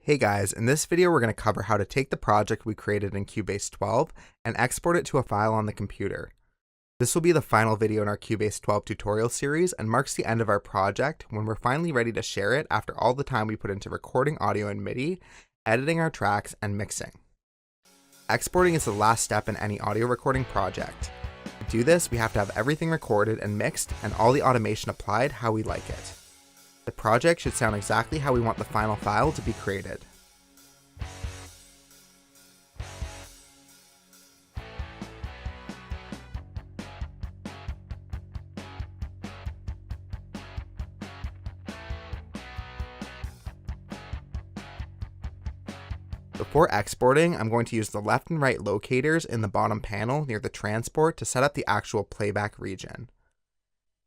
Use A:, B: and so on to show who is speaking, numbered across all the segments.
A: Hey guys, in this video we're going to cover how to take the project we created in Cubase 12 and export it to a file on the computer. This will be the final video in our Cubase 12 tutorial series and marks the end of our project when we're finally ready to share it after all the time we put into recording audio in MIDI, editing our tracks, and mixing. Exporting is the last step in any audio recording project. To do this, we have to have everything recorded and mixed and all the automation applied how we like it. The project should sound exactly how we want the final file to be created. Before exporting, I'm going to use the left and right locators in the bottom panel near the transport to set up the actual playback region.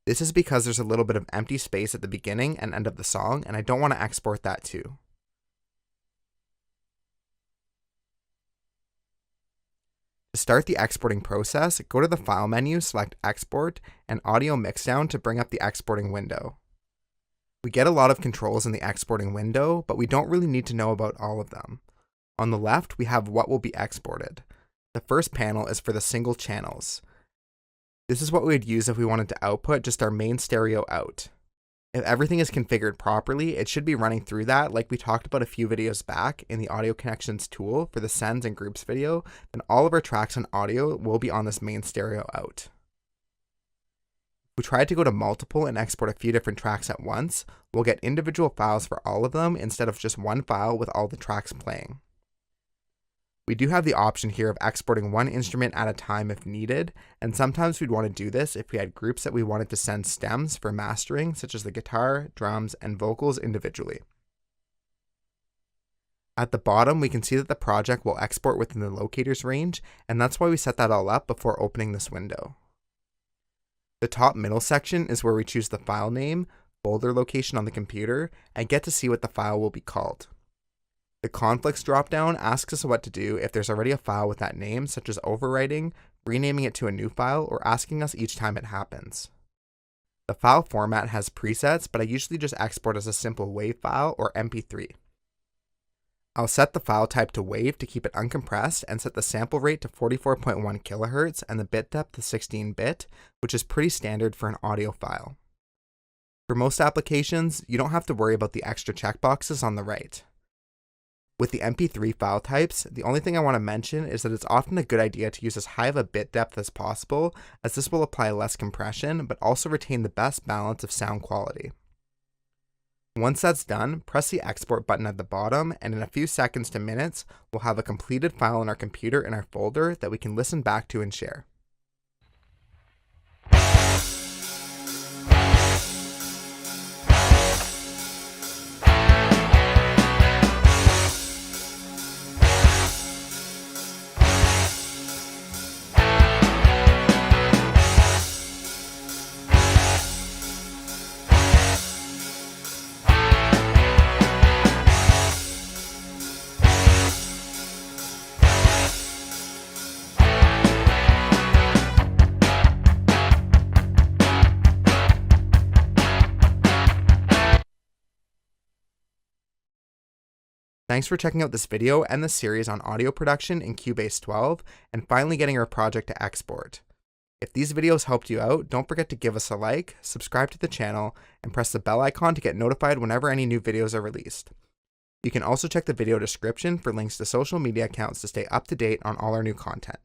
A: This is because there's a little bit of empty space at the beginning and end of the song, and I don't want to export that too. To start the exporting process, go to the File menu, select Export, and Audio Mixdown to bring up the exporting window. We get a lot of controls in the exporting window, but we don't really need to know about all of them. On the left, we have what will be exported. The first panel is for the single channels. This is what we would use if we wanted to output just our main stereo out. If everything is configured properly, it should be running through that like we talked about a few videos back in the Audio Connections tool for the Sends and Groups video, then all of our tracks and audio will be on this main stereo out. If we try to go to multiple and export a few different tracks at once, we'll get individual files for all of them instead of just one file with all the tracks playing. We do have the option here of exporting one instrument at a time if needed, and sometimes we'd want to do this if we had groups that we wanted to send stems for mastering, such as the guitar, drums, and vocals individually. At the bottom, we can see that the project will export within the locators range, and that's why we set that all up before opening this window. The top middle section is where we choose the file name, folder location on the computer, and get to see what the file will be called. The conflicts dropdown asks us what to do if there's already a file with that name, such as overwriting, renaming it to a new file, or asking us each time it happens. The file format has presets, but I usually just export as a simple WAV file or MP3. I'll set the file type to WAV to keep it uncompressed and set the sample rate to 44.1 kHz and the bit depth to 16-bit, which is pretty standard for an audio file. For most applications, you don't have to worry about the extra checkboxes on the right. With the MP3 file types, the only thing I want to mention is that it's often a good idea to use as high of a bit depth as possible, as this will apply less compression, but also retain the best balance of sound quality. Once that's done, press the export button at the bottom, and in a few seconds to minutes, we'll have a completed file in our computer in our folder that we can listen back to and share. Thanks for checking out this video and this series on audio production in Cubase 12 and finally getting our project to export. If these videos helped you out, don't forget to give us a like, subscribe to the channel, and press the bell icon to get notified whenever any new videos are released. You can also check the video description for links to social media accounts to stay up to date on all our new content.